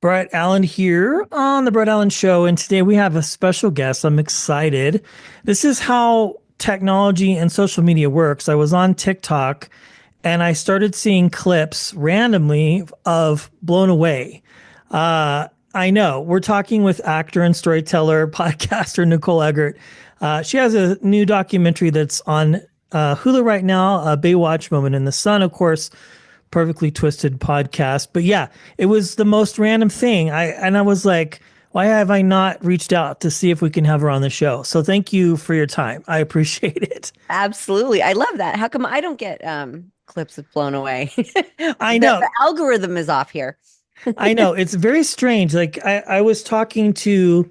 Brett Allan here on the Brett Allan Show, and today we have a special guest. I'm excited. This is how technology and social media works. I was on TikTok and I started seeing clips randomly of Blown Away. I know we're talking with actor and storyteller, podcaster Nicole Eggert. She has a new documentary that's on Hulu right now, a Baywatch Moment in the Sun, of course, Perfectly Twisted podcast. But yeah, it was the most random thing. I was like, why have I not reached out to see if we can have her on the show? So thank you for your time. I appreciate it. Absolutely. I love that. How come I don't get clips of Blown Away? I know. The algorithm is off here. I know. It's very strange. Like I was talking to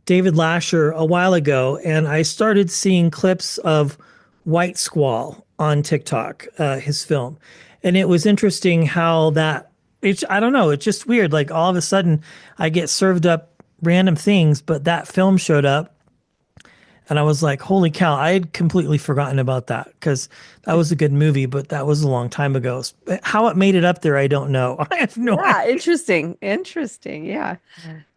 David Lasher a while ago and I started seeing clips of White Squall on TikTok, his film. And it was interesting how I don't know, it's just weird. Like all of a sudden I get served up random things, but that film showed up and I was like, holy cow, I had completely forgotten about that because that was a good movie, but that was a long time ago. How it made it up there, I don't know. I have no idea. Yeah, interesting. Interesting. Yeah.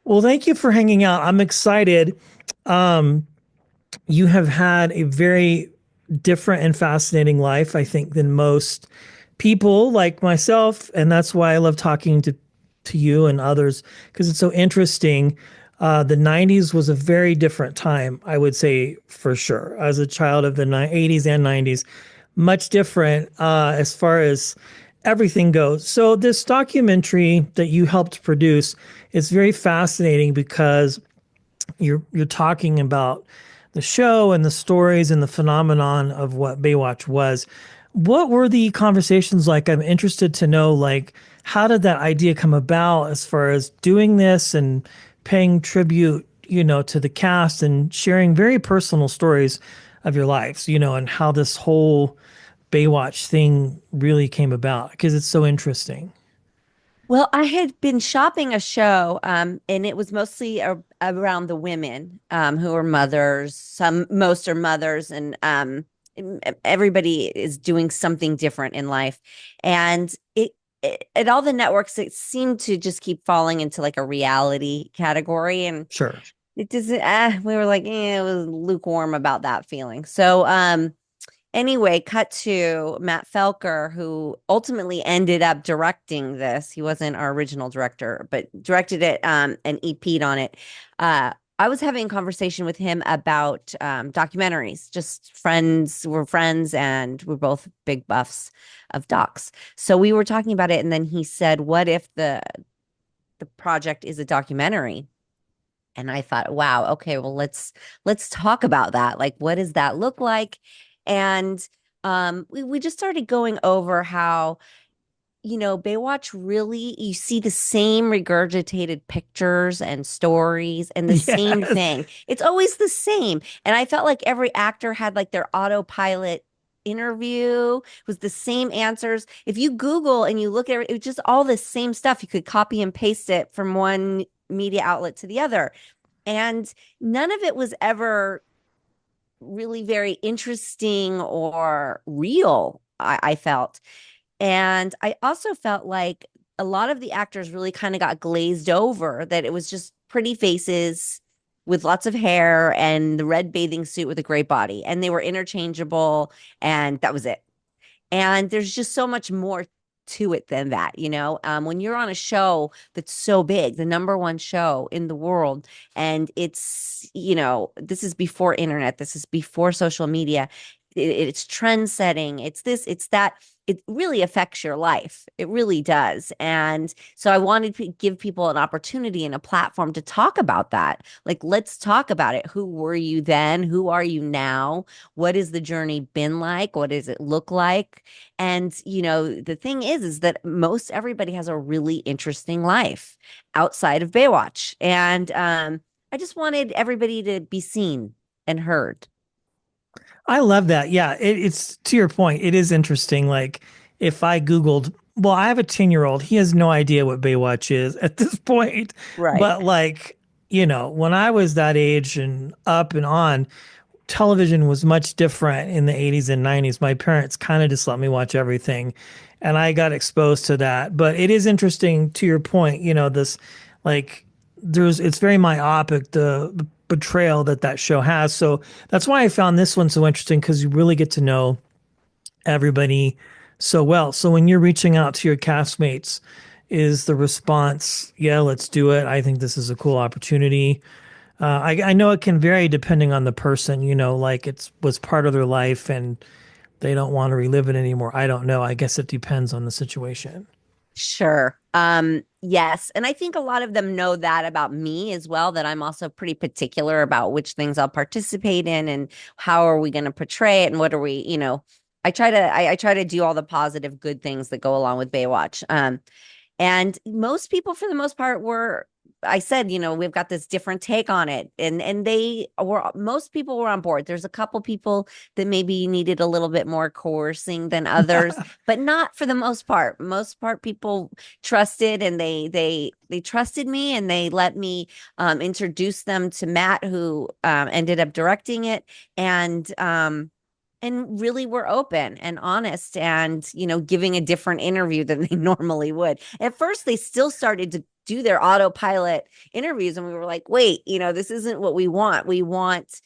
Well, thank you for hanging out. I'm excited. Um, you have had a very different and fascinating life, I think, than most people like myself. And that's why I love talking to you and others because it's so interesting. The 90s was a very different time, I would say for sure. As a child of the 80s and 90s, much different as far as everything goes. So this documentary that you helped produce is very fascinating because you're talking about the show and the stories and the phenomenon of what Baywatch was. What were the conversations like? I'm interested to know, like, how did that idea come about as far as doing this and paying tribute, to the cast and sharing very personal stories of your lives, and how this whole Baywatch thing really came about because it's so interesting. Well, I had been shopping a show, and it was mostly around the women who are mothers. Most are mothers, and everybody is doing something different in life. And at all the networks, it seemed to just keep falling into like a reality category, and Sure. it doesn't. We were like, it was lukewarm about that feeling. So, anyway, cut to Matt Felker, who ultimately ended up directing this. He wasn't our original director, but directed it and EP'd on it. I was having a conversation with him about documentaries, just friends, we're friends, and we're both big buffs of docs. So we were talking about it, and then he said, what if the project is a documentary? And I thought, wow, okay, well, let's talk about that. Like, what does that look like? And we just started going over how, Baywatch really, you see the same regurgitated pictures and stories and the same Yes. thing. It's always the same. And I felt like every actor had like their autopilot interview was the same answers. If you Google and you look at it, it was just all the same stuff. You could copy and paste it from one media outlet to the other. And none of it was ever really very interesting or real, I felt. And I also felt like a lot of the actors really kind of got glazed over, that it was just pretty faces with lots of hair and the red bathing suit with a great body. And they were interchangeable, and that was it. And there's just so much more to it than that, when you're on a show that's so big, the number one show in the world, and it's, this is before internet, this is before social media, it's trend setting, it's this, it's that. It really affects your life. It really does. And so I wanted to give people an opportunity and a platform to talk about that. Like, let's talk about it. Who were you then? Who are you now? What has the journey been like? What does it look like? And, the thing is that most everybody has a really interesting life outside of Baywatch. And I just wanted everybody to be seen and heard. I love that. Yeah, it's to your point. It is interesting. Like if I Googled, well, I have a 10-year-old. He has no idea what Baywatch is at this point. Right. But like, when I was that age and up and on, television was much different in the 80s and 90s. My parents kind of just let me watch everything and I got exposed to that. But it is interesting to your point, this Like it's very myopic, the portrayal that show has. So that's why I found this one so interesting because you really get to know everybody so well. So when you're reaching out to your castmates, is the response, yeah, let's do it. I think this is a cool opportunity. I know it can vary depending on the person, like it's was part of their life and they don't want to relive it anymore. I don't know. I guess it depends on the situation. Sure. Yes. And I think a lot of them know that about me as well, that I'm also pretty particular about which things I'll participate in and how are we going to portray it and what are we, I try to do all the positive, good things that go along with Baywatch. And most people, for the most part, were, I said, we've got this different take on it. And they were, most people were on board. There's a couple people that maybe needed a little bit more coercing than others, but not for the most part. Most part, people trusted and they trusted me and they let me introduce them to Matt, who ended up directing it. And really were open and honest and giving a different interview than they normally would. At first they still started to do their autopilot interviews and we were like, wait, this isn't what we want. We want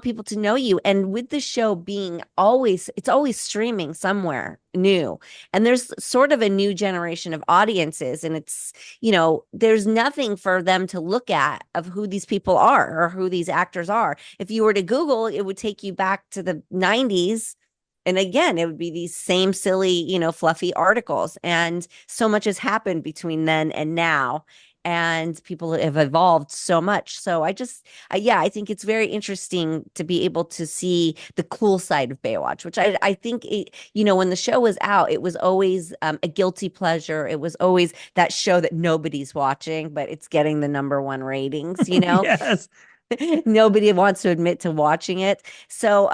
people to know you. And with the show being it's always streaming somewhere new, and there's sort of a new generation of audiences, and there's nothing for them to look at of who these people are or who these actors are. If you were to Google, it would take you back to the 90s. And again, it would be these same silly, fluffy articles. And so much has happened between then and now. And people have evolved so much. So yeah, I think it's very interesting to be able to see the cool side of Baywatch, which I think, when the show was out, it was always a guilty pleasure. It was always that show that nobody's watching, but it's getting the number one ratings. Yes. Nobody wants to admit to watching it. So,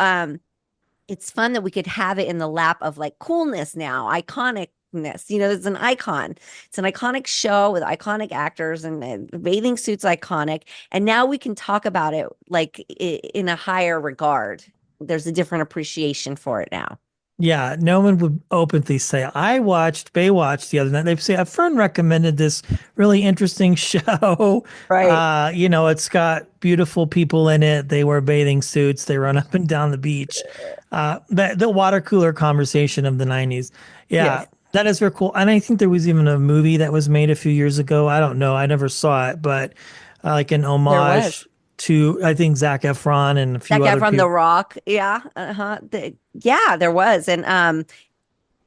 it's fun that we could have it in the lap of like coolness now, iconicness. It's an icon. It's an iconic show with iconic actors and the bathing suit's iconic. And now we can talk about it like in a higher regard. There's a different appreciation for it now. Yeah, no one would openly say, I watched Baywatch the other night. They'd say, a friend recommended this really interesting show. Right. It's got beautiful people in it. They wear bathing suits. They run up and down the beach. The water cooler conversation of the 90s. Yeah, Yes, that is very cool. And I think there was even a movie that was made a few years ago. I don't know. I never saw it, but like an there was. homage to, I think, Zac Efron and a Zac few other Efron, The people. Rock. Yeah. Uh-huh. Yeah, there was. And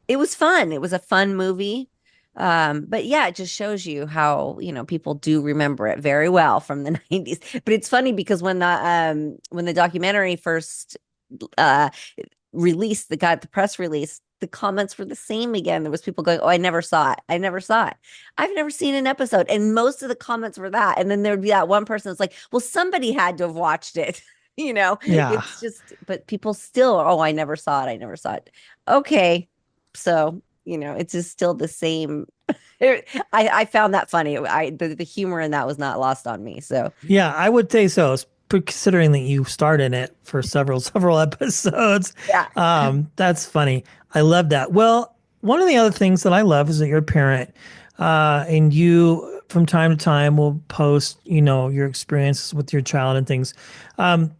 it was fun. It was a fun movie. But yeah, it just shows you how, people do remember it very well from the 90s. But it's funny because when the documentary first uh released, got the press release, the comments were the same again. There was people going, "Oh, I never saw it. I never saw it. I've never seen an episode." And most of the comments were that. And then there'd be that one person that's like, "Well, somebody had to have watched it." Yeah. It's just, but people still, "Oh, I never saw it. I never saw it." Okay. So, it's just still the same. I found that funny. The humor in that was not lost on me. So, Yeah, I would say so. Considering that you starred in it for several episodes, yeah. that's funny. I love that. Well, one of the other things that I love is that you're a parent, and you from time to time will post, your experiences with your child and things.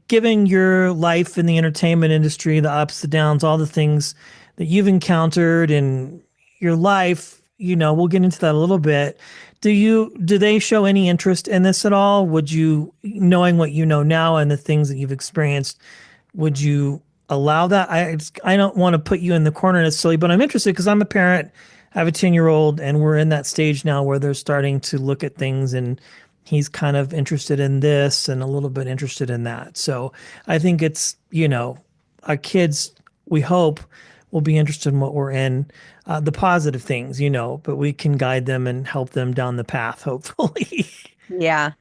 Given your life in the entertainment industry, the ups, the downs, all the things that you've encountered in your life, we'll get into that a little bit. Do they show any interest in this at all? Would you, knowing what you know now and the things that you've experienced, would you allow that? I don't want to put you in the corner necessarily, but I'm interested because I'm a parent. I have a 10-year-old and we're in that stage now where they're starting to look at things and he's kind of interested in this and a little bit interested in that. So I think it's, our kids, we hope, will be interested in what we're in, the positive things, but we can guide them and help them down the path, hopefully. Yeah.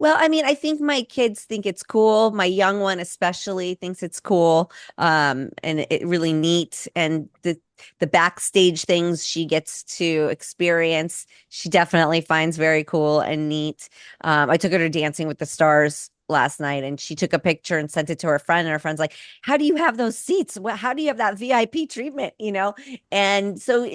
Well, I mean, I think my kids think it's cool. My young one especially thinks it's cool, and it really neat. And the backstage things she gets to experience, she definitely finds very cool and neat. I took her to Dancing with the Stars last night, and she took a picture and sent it to her friend. And her friend's like, "How do you have those seats? How do you have that VIP treatment?" And so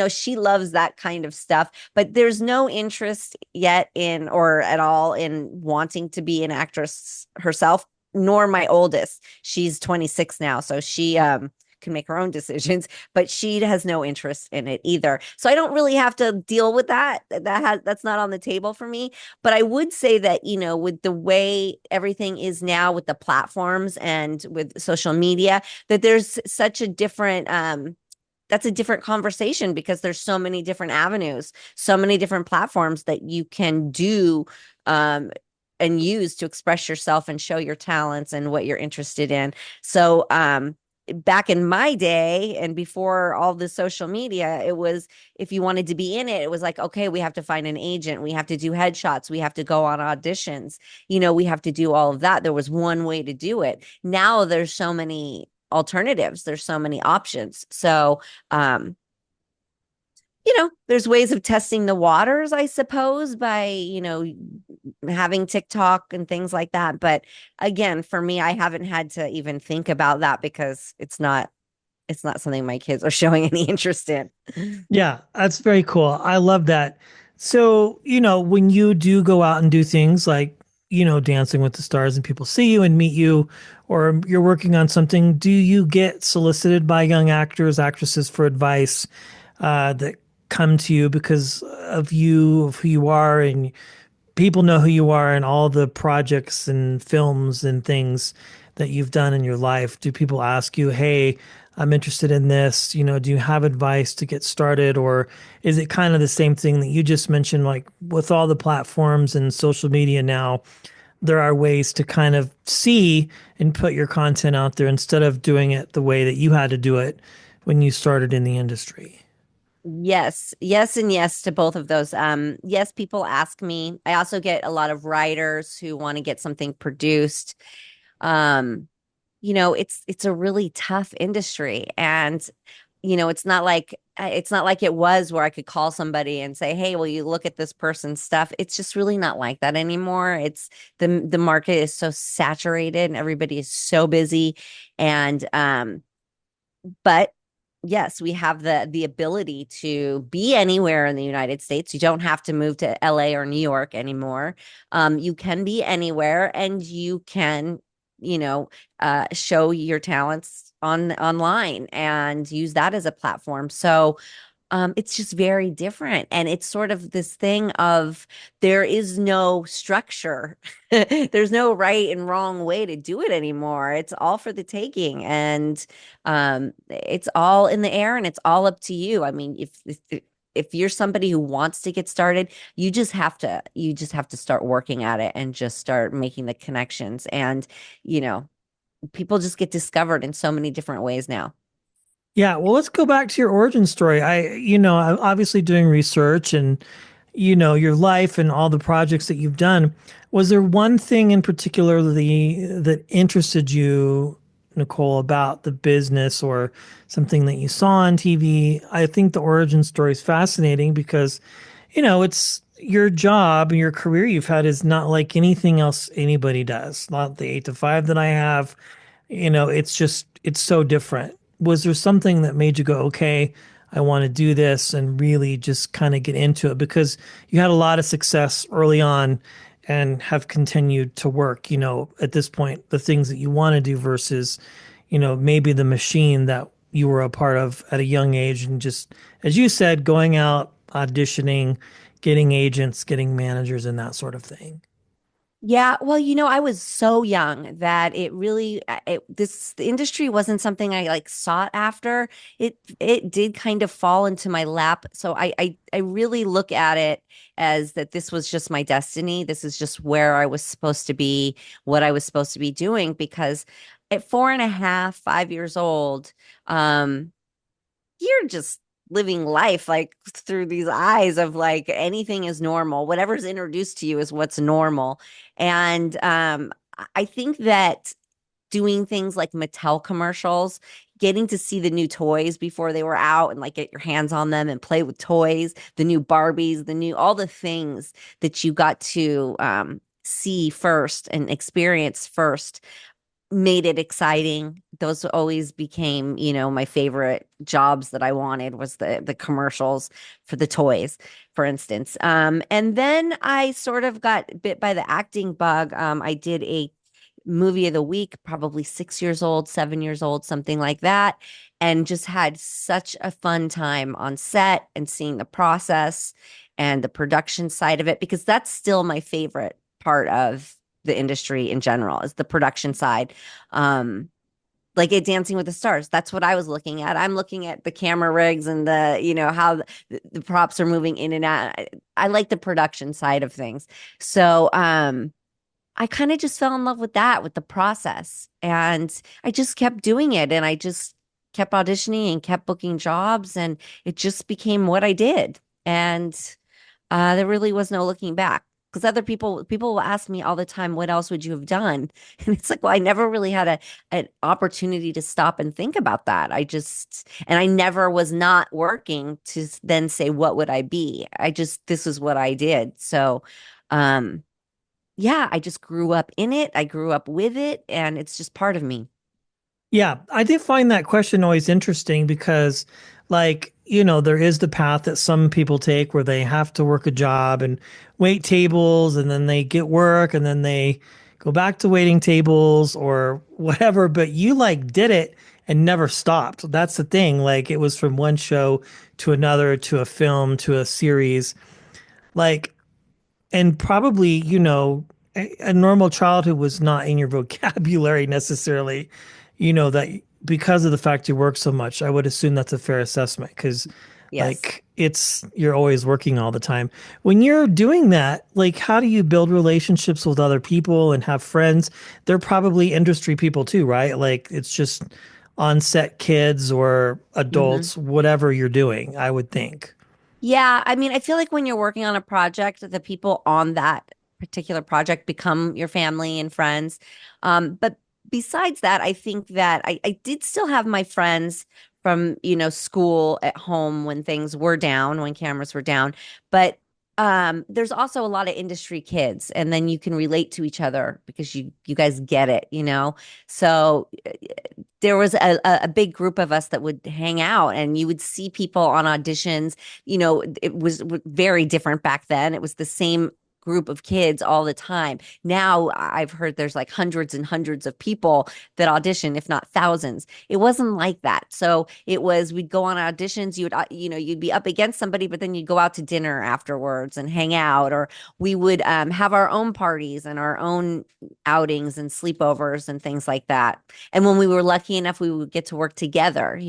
she loves that kind of stuff, but there's no interest yet in or at all in wanting to be an actress herself, nor my oldest. She's 26 now, so she can make her own decisions, but she has no interest in it either. So I don't really have to deal with that. That's not on the table for me. But I would say that, with the way everything is now with the platforms and with social media, that there's such a different that's a different conversation because there's so many different avenues, so many different platforms that you can do and use to express yourself and show your talents and what you're interested in. So, back in my day and before all the social media, it was if you wanted to be in it, it was like, okay, we have to find an agent, we have to do headshots, we have to go on auditions, we have to do all of that. There was one way to do it. Now there's so many alternatives, there's so many options. So, um, there's ways of testing the waters, I suppose, by, having TikTok and things like that. But again, for me, I haven't had to even think about that because it's not something my kids are showing any interest in. Yeah, that's very cool. I love that. So, when you do go out and do things like, Dancing with the Stars and people see you and meet you, or you're working on something, do you get solicited by young actors, actresses for advice that come to you because of you, of who you are, and people know who you are and all the projects and films and things that you've done in your life? Do people ask you, hey, I'm interested in this, do you have advice to get started? Or is it kind of the same thing that you just mentioned, like with all the platforms and social media now, there are ways to kind of see and put your content out there instead of doing it the way that you had to do it when you started in the industry? Yes, yes, and yes to both of those. Yes, people ask me. I also get a lot of writers who want to get something produced. Um, it's a really tough industry, and it's not like it was where I could call somebody and say, "Hey, will you look at this person's stuff?" It's just really not like that anymore. It's the market is so saturated and everybody is so busy, and but yes, we have the ability to be anywhere in the United States. You don't have to move to LA or New York anymore. You can be anywhere and you can, you know, show your talents online and use that as a platform. So it's just very different. And it's sort of this thing of there is no structure. There's no right and wrong way to do it anymore. It's all for the taking. And it's all in the air and it's all up to you. I mean, if you're somebody who wants to get started, you just have to start working at it and just start making the connections. And, you know, people just get discovered in so many different ways now. Yeah, well, let's go back to your origin story. I'm obviously doing research and, your life and all the projects that you've done. Was there one thing in particular that interested you, Nicole, about the business or something that you saw on TV? I think the origin story is fascinating because, it's your job and your career you've had is not like anything else anybody does. Not the 8 to 5 that I have. It's so different. Was there something that made you go, okay, I want to do this and really just kind of get into it? Because you had a lot of success early on and have continued to work, at this point, the things that you want to do versus, maybe the machine that you were a part of at a young age and just, as you said, going out, auditioning, getting agents, getting managers, and that sort of thing. Yeah, well, I was so young that the industry wasn't something I like sought after. It did kind of fall into my lap. So I really look at it as that this was just my destiny. This is just where I was supposed to be, what I was supposed to be doing because at 4.5, 5 years old, um, you're just living life like through these eyes of like anything is normal. Whatever's introduced to you is what's normal. And I think that doing things like Mattel commercials, getting to see the new toys before they were out and like get your hands on them and play with toys, the new Barbies, all the things that you got to see first and experience first made it exciting. Those always became, my favorite jobs that I wanted was the commercials for the toys, for instance. And then I sort of got bit by the acting bug. I did a movie of the week, probably 6 years old, 7 years old, something like that, and just had such a fun time on set and seeing the process and the production side of it, because that's still my favorite part of the industry in general is the production side. Um, like at Dancing with the Stars, that's what I was looking at. I'm looking at the camera rigs and how the props are moving in and out. I like the production side of things. So, I kind of just fell in love with that, with the process. And I just kept doing it and I just kept auditioning and kept booking jobs and it just became what I did. And there really was no looking back. Because other people will ask me all the time, what else would you have done? And it's like, well, I never really had an opportunity to stop and think about that. And I never was not working to then say, what would I be? This is what I did. So, um, yeah, I just grew up in it. I grew up with it, and it's just part of me. Yeah, I did find that question always interesting because, like, there is the path that some people take where they have to work a job and wait tables, and then they get work, and then they go back to waiting tables or whatever. But you like did it and never stopped. That's the thing. Like, it was from one show to another, to a film, to a series. Like, and probably, a normal childhood was not in your vocabulary necessarily, that because of the fact you work so much. I would assume that's a fair assessment because Yes. like you're always working all the time. When you're doing that, like how do you build relationships with other people and have friends? They're probably industry people too, right? Like it's just on set kids or Hmm. adults, whatever you're doing, I would think. Yeah, I mean, I feel like when you're working on a project, the people on that particular project become your family and friends. But besides that, I think that I did still have my friends from, school at home when things were down, when cameras were down. But there's also a lot of industry kids, and then you can relate to each other because you guys get it. So there was a big group of us that would hang out and you would see people on auditions. It was very different back then. It was the same group of kids all the time. Now I've heard there's like hundreds and hundreds of people that audition, if not thousands. It wasn't like that. So it was, we'd go on auditions, you'd be up against somebody, but then you'd go out to dinner afterwards and hang out, or we would have our own parties and our own outings and sleepovers and things like that. And when we were lucky enough, we would get to work together,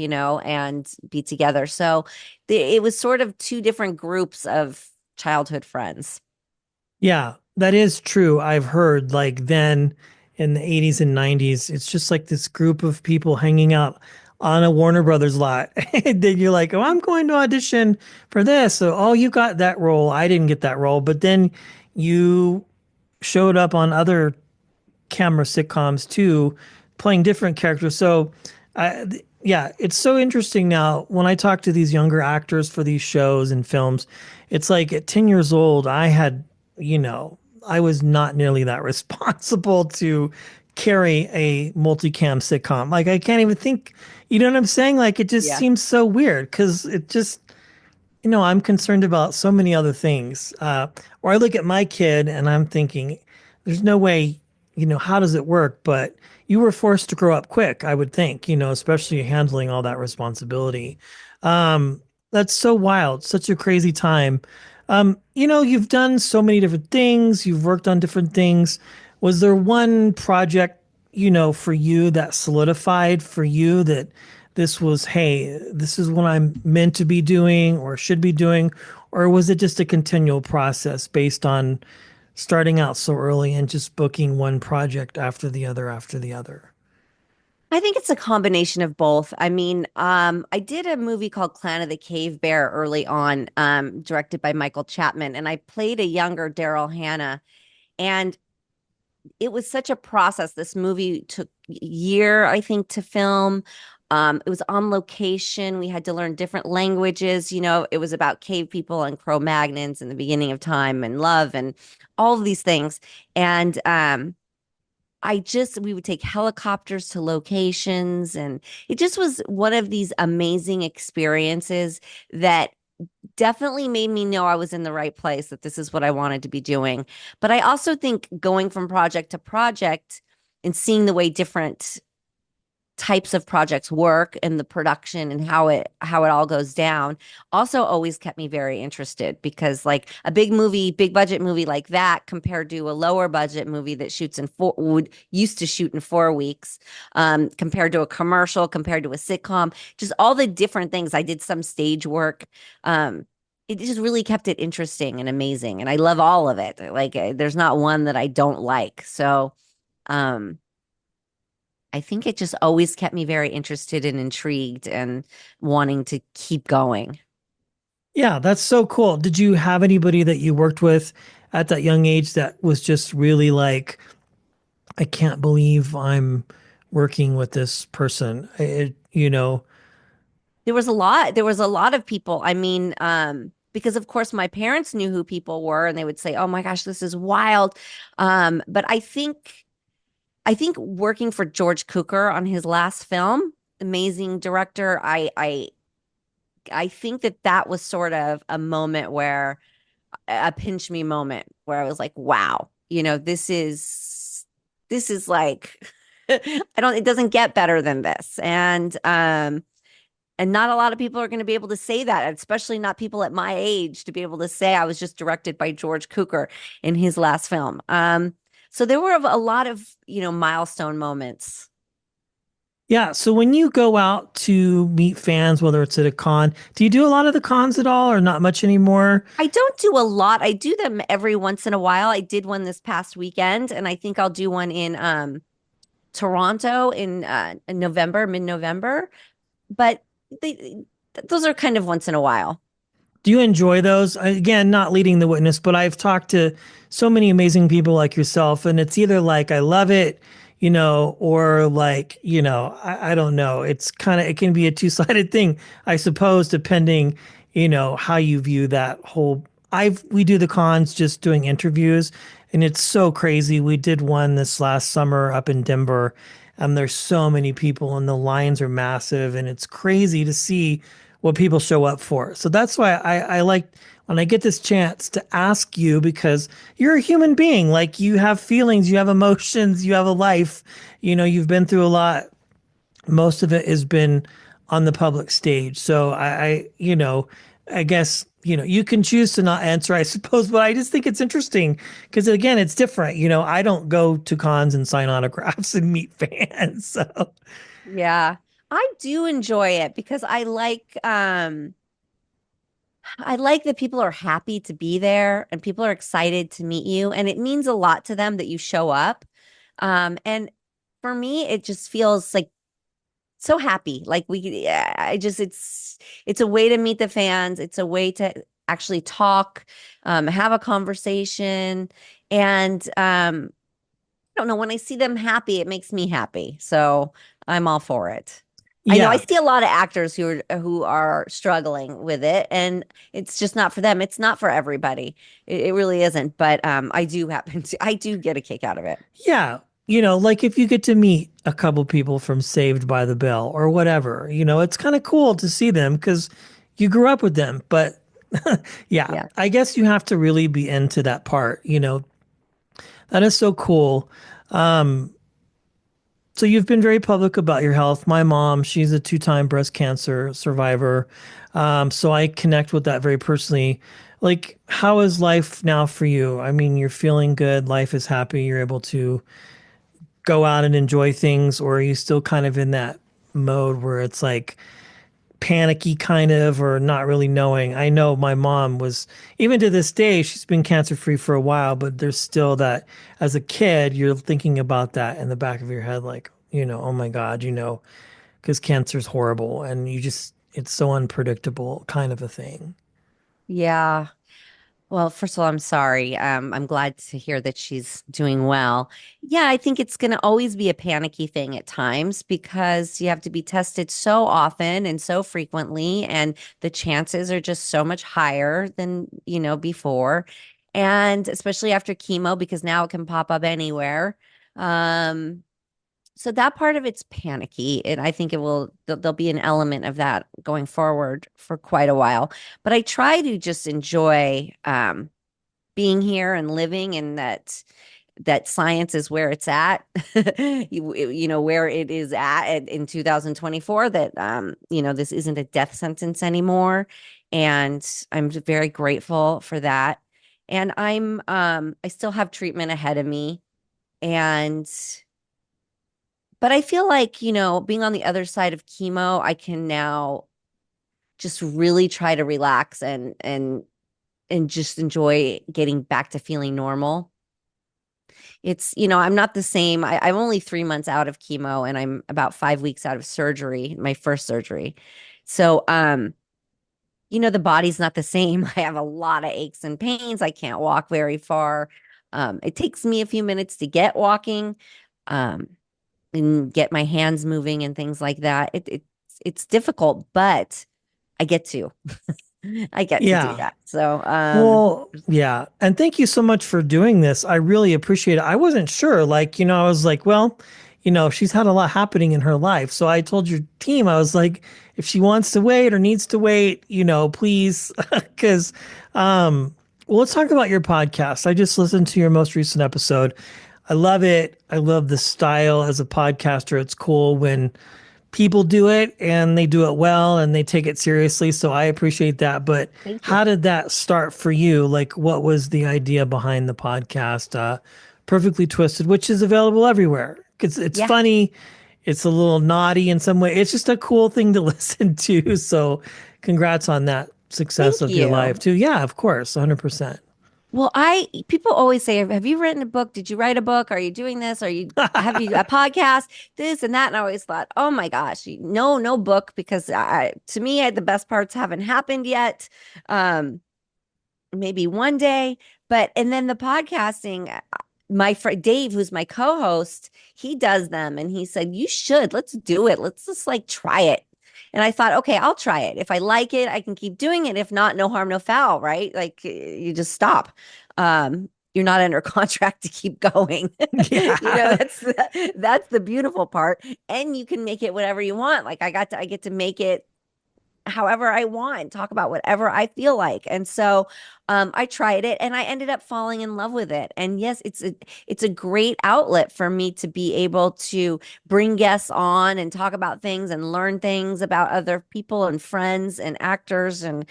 and be together. So it was sort of two different groups of childhood friends. Yeah, that is true. I've heard like then in the 80s and 90s, it's just like this group of people hanging out on a Warner Brothers lot. And then you're like, oh, I'm going to audition for this. So, oh, you got that role. I didn't get that role. But then you showed up on other camera sitcoms too, playing different characters. So, yeah, it's so interesting now when I talk to these younger actors for these shows and films. It's like at 10 years old, you know, I was not nearly that responsible to carry a multicam sitcom. Like, I can't even think, you know what I'm saying? Like, it just Yeah. seems so weird because it just, I'm concerned about so many other things. Or I look at my kid and I'm thinking, there's no way, how does it work? But you were forced to grow up quick, I would think, especially handling all that responsibility. Um, that's so wild, such a crazy time. You've done so many different things, you've worked on different things. Was there one project, for you that solidified for you that this was, hey, this is what I'm meant to be doing or should be doing? Or was it just a continual process based on starting out so early and just booking one project after the other after the other? I think it's a combination of both. I mean, I did a movie called Clan of the Cave Bear early on, directed by Michael Chapman, and I played a younger Daryl Hannah. And it was such a process. This movie took a year, I think, to film. It was on location. We had to learn different languages. It was about cave people and Cro-Magnons and the beginning of time and love and all of these things. And we would take helicopters to locations, and it just was one of these amazing experiences that definitely made me know I was in the right place, that this is what I wanted to be doing. But I also think going from project to project and seeing the way different types of projects work and the production and how it all goes down also always kept me very interested, because like a big budget movie like that compared to a lower budget movie that shoots in four would used to shoot in 4 weeks, compared to a commercial, compared to a sitcom, just all the different things. I did some stage work. It just really kept it interesting and amazing, and I love all of it. Like there's not one that I don't like. So um I think it just always kept me very interested and intrigued and wanting to keep going. Yeah, that's so cool. Did you have anybody that you worked with at that young age that was just really like, I can't believe I'm working with this person? There was a lot of people. I mean, because of course my parents knew who people were, and they would say, "Oh my gosh, this is wild." But I think working for George Cukor on his last film, amazing director, I think that that was sort of a moment where a pinch me moment where I was like, wow, this is like I don't it doesn't get better than this. And not a lot of people are going to be able to say that, especially not people at my age, to be able to say I was just directed by George Cukor in his last film. So there were a lot of, milestone moments. Yeah. So when you go out to meet fans, whether it's at a con, do you do a lot of the cons at all or not much anymore? I don't do a lot. I do them every once in a while. I did one this past weekend, and I think I'll do one in Toronto in November, mid-November. But they, those are kind of once in a while. Do you enjoy those? Again, not leading the witness, but I've talked to so many amazing people like yourself, and it's either like I love it, or like, I don't know. It can be a two-sided thing, I suppose, depending, how you view that whole. We do the cons just doing interviews, and it's so crazy. We did one this last summer up in Denver, and there's so many people, and the lines are massive, and it's crazy to see what people show up for. So that's why I like when I get this chance to ask you, because you're a human being. Like, you have feelings, you have emotions, you have a life, you've been through a lot. Most of it has been on the public stage. So I guess, you can choose to not answer, I suppose, but I just think it's interesting because again, it's different. I don't go to cons and sign autographs and meet fans. So Yeah. I do enjoy it because I like that people are happy to be there and people are excited to meet you, and it means a lot to them that you show up. And for me, it just feels like so happy. Like it's a way to meet the fans. It's a way to actually talk, have a conversation. And I don't know, when I see them happy, it makes me happy. So I'm all for it. I know I yeah. see a lot of actors who are struggling with it, and it's just not for them. It's not for everybody. It really isn't. But I do get a kick out of it. Yeah. Like if you get to meet a couple people from Saved by the Bell or whatever, it's kind of cool to see them because you grew up with them. But yeah, Yeah. I guess you have to really be into that part. That is so cool. Um, so you've been very public about your health. My mom, she's a two-time breast cancer survivor. So I connect with that very personally. Like, how is life now for you? I mean, you're feeling good, life is happy, you're able to go out and enjoy things, or are you still kind of in that mode where it's like panicky kind of, or not really knowing? I know my mom was, even to this day, she's been cancer free for a while, but there's still that as a kid, you're thinking about that in the back of your head, like, oh my God, because cancer's horrible and it's so unpredictable kind of a thing. Yeah. Well, first of all, I'm sorry. I'm glad to hear that she's doing well. Yeah, I think it's going to always be a panicky thing at times because you have to be tested so often and so frequently, and the chances are just so much higher than, before. And especially after chemo, because now it can pop up anywhere. Um, so that part of it's panicky, and I think there'll be an element of that going forward for quite a while. But I try to just enjoy being here and living, and that science is where it's at. Where it is at in 2024, that this isn't a death sentence anymore, and I'm very grateful for that. And I still have treatment ahead of me, and but I feel like, being on the other side of chemo, I can now just really try to relax and just enjoy getting back to feeling normal. I'm not the same. I'm only 3 months out of chemo, and I'm about 5 weeks out of surgery, my first surgery. So, the body's not the same. I have a lot of aches and pains. I can't walk very far. It takes me a few minutes to get walking, um, and get my hands moving and things like that. It's difficult, but I get to. I get to do Yeah. that. So, Well, yeah. And thank you so much for doing this. I really appreciate it. I wasn't sure. Like, I was like, well, she's had a lot happening in her life. So I told your team, I was like, if she wants to wait or needs to wait, please. Because, well, let's talk about your podcast. I just listened to your most recent episode. I love it. I love the style as a podcaster. It's cool when people do it and they do it well and they take it seriously. So I appreciate that. But thank you. how did that start for you? Like, what was the idea behind the podcast? Perfectly Twisted, which is available everywhere. It's Yeah. funny. It's a little naughty in some way. It's just a cool thing to listen to. So congrats on that success Thank of your life you. too. Yeah, of course. 100%. Well, people always say, have you written a book? Did you write a book? Are you doing this? Have you a podcast? This and that. And I always thought, oh my gosh, no, no book, because to me, the best parts haven't happened yet. Um, Maybe one day. And then the podcasting, my friend Dave, who's my co-host, he does them, and he said, you should, let's do it. Let's just like try it. And I thought, okay, I'll try it. If I like it, I can keep doing it. If not, no harm, no foul, right? Like, you just stop. You're not under contract to keep going. Yeah. That's the beautiful part. And you can make it whatever you want. Like, I get to make it however I want, talk about whatever I feel like. And so I tried it, and I ended up falling in love with it. And yes, it's a great outlet for me to be able to bring guests on and talk about things and learn things about other people and friends and actors and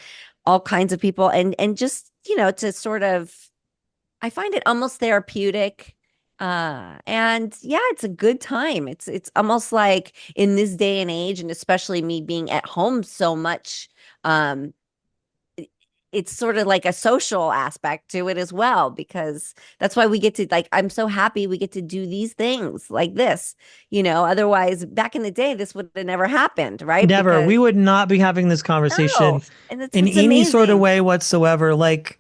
all kinds of people, and just, to sort of, I find it almost therapeutic. And yeah, it's a good time. It's almost like, in this day and age, and especially me being at home so much, um, it's sort of like a social aspect to it as well, because that's why we get to, like, I'm so happy we get to do these things like this. Otherwise, back in the day, this would have never happened, right? Never. Because We would not be having this no, conversation and that's in what's any sort of amazing. way whatsoever. Like,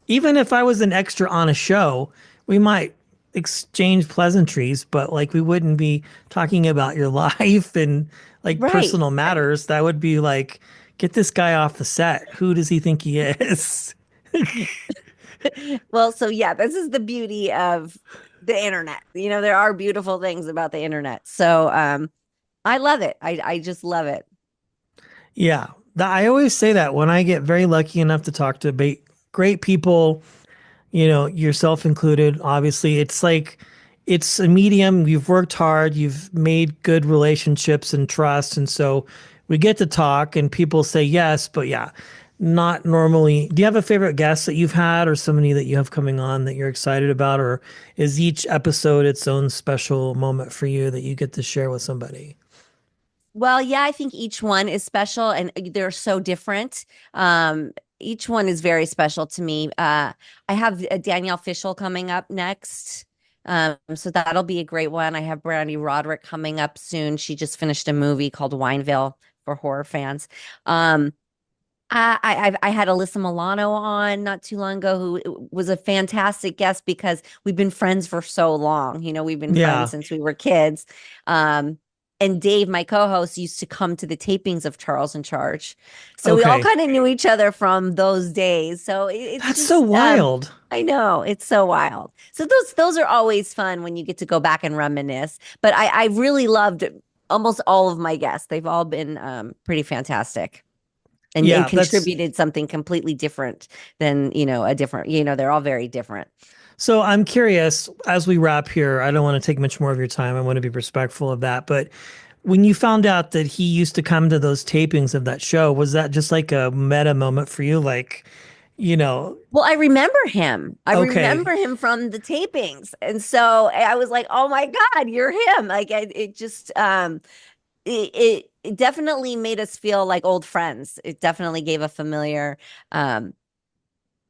even if I was an extra on a show, we might exchange pleasantries, but like we wouldn't be talking about your life and like Right, personal right. matters. That would be like, get this guy off the set. Who does he think he is? Well, so yeah, this is the beauty of the internet. There are beautiful things about the internet. So I love it. I just love it. Yeah. I always say that when I get very lucky enough to talk to great people, yourself included, obviously, it's like it's a medium. You've worked hard, you've made good relationships and trust. And so we get to talk and people say yes, but yeah, not normally. Do you have a favorite guest that you've had or somebody that you have coming on that you're excited about? Or is each episode its own special moment for you that you get to share with somebody? Well, yeah, I think each one is special, and they're so different. Each one is very special to me. I have Danielle Fishel coming up next. So that'll be a great one. I have Brandy Roderick coming up soon. She just finished a movie called Wineville for horror fans. Um, I had Alyssa Milano on not too long ago, who was a fantastic guest because we've been friends for so long. We've been friends Yeah. since we were kids. Um, and Dave, my co-host, used to come to the tapings of Charles in Charge. So we all Okay. kind of knew each other from those days. So it's That's so just wild. I know, it's so wild. So those are always fun when you get to go back and reminisce. But I really loved almost all of my guests. They've all been pretty fantastic and Yeah, that's contributed something completely different than, a different, they're all very different. so I'm curious as we wrap here. I don't want to take much more of your time. I want to be respectful of that. But when you found out that he used to come to those tapings of that show, was that just like a meta moment for you? Like, you know, Well, I remember him. I okay, remember him from the tapings. And so I was like, "Oh my God, you're him." Like it just it definitely made us feel like old friends. It definitely gave um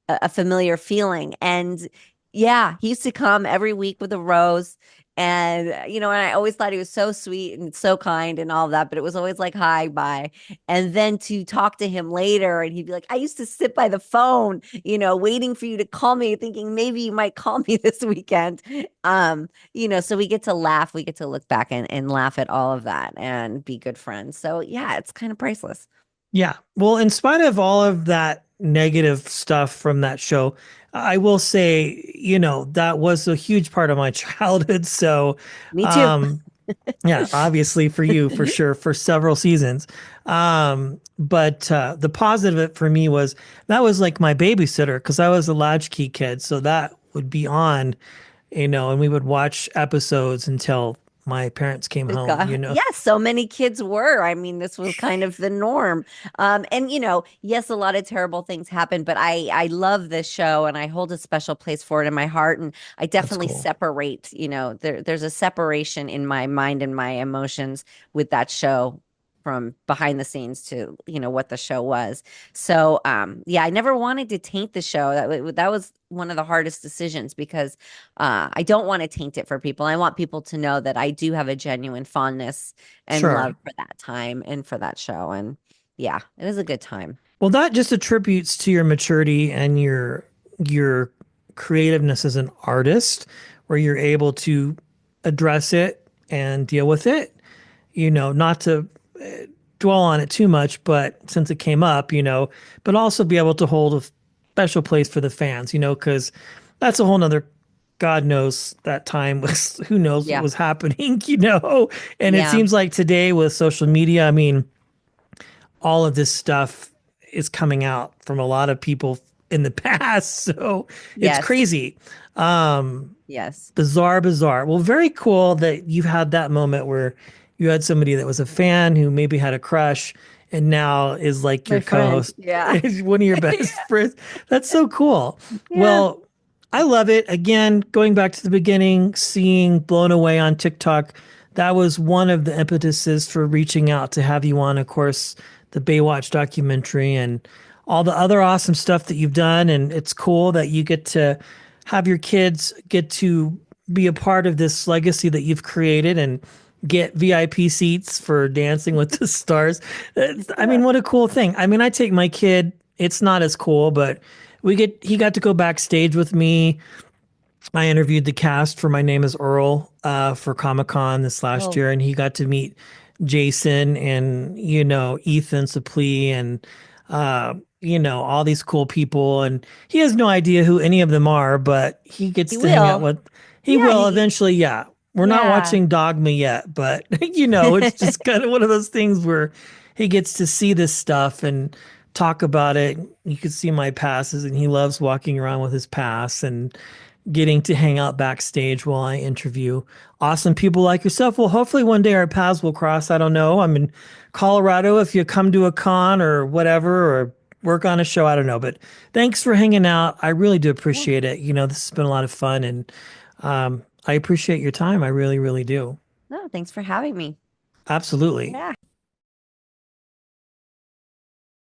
a familiar feeling. And yeah, he used to come every week with a rose. And, and I always thought he was so sweet and so kind and all of that, but it was always like, hi, bye. And then to talk to him later, and he'd be like, I used to sit by the phone, waiting for you to call me, thinking maybe you might call me this weekend. So we get to laugh, we get to look back and laugh at all of that and be good friends. So yeah, it's kind of priceless. yeah. Well, in spite of all of that negative stuff from that show, I will say, that was a huge part of my childhood. So, Me too. um, yeah, obviously for you, for sure, for several seasons. But the positive for me was that was like my babysitter because I was a latchkey kid. So that would be on, and we would watch episodes until my parents came home. Yes, so many kids were. I mean, this was kind of the norm. And yes, a lot of terrible things happen, but I love this show and I hold a special place for it in my heart. And I That's definitely cool. separate, there's a separation in my mind and my emotions with that show from behind the scenes to, what the show was. So, yeah, I never wanted to taint the show. That was one of the hardest decisions because I don't want to taint it for people. I want people to know that I do have a genuine fondness and love Sure. for that time and for that show. And yeah, it was a good time. Well, that just attributes to your maturity and your creativeness as an artist, where you're able to address it and deal with it. Not to dwell on it too much, but since it came up, but also be able to hold a special place for the fans, because that's a whole nother. God knows that time was, who knows what Yeah. was happening, and it Yeah. seems like today with social media, I mean, all of this stuff is coming out from a lot of people in the past. So it's Yes. crazy. Um, Yes. bizarre. Well, very cool that you had that moment where you had somebody that was a fan who maybe had a crush and now is like My your friend. co-host, Yeah. one of your best friends. That's so cool. Yeah. Well, I love it. Again, going back to the beginning, seeing Blown Away on TikTok, that was one of the impetuses for reaching out to have you on, of course, the Baywatch documentary and all the other awesome stuff that you've done. And it's cool that you get to have your kids get to be a part of this legacy that you've created and get VIP seats for Dancing with the Stars. I mean, what a cool thing. I mean, I take my kid, it's not as cool, but he got to go backstage with me. I interviewed the cast for My Name is Earl for Comic Con this last Oh, year, and he got to meet Jason and Ethan Suplee and all these cool people. And he has no idea who any of them are, but he gets he to hang out will. with. He Yeah. will eventually. Yeah, we're not Yeah. watching Dogma yet, but it's just kind of one of those things where he gets to see this stuff and talk about it. You could see my passes, and he loves walking around with his pass and getting to hang out backstage while I interview awesome people like yourself. Well, hopefully one day our paths will cross. I don't know. I'm in Colorado. If you come to a con or whatever, or work on a show, I don't know. But thanks for hanging out. I really do Yeah. appreciate it. This has been a lot of fun, and I appreciate your time. I really, really do. No, thanks for having me. Absolutely. Yeah.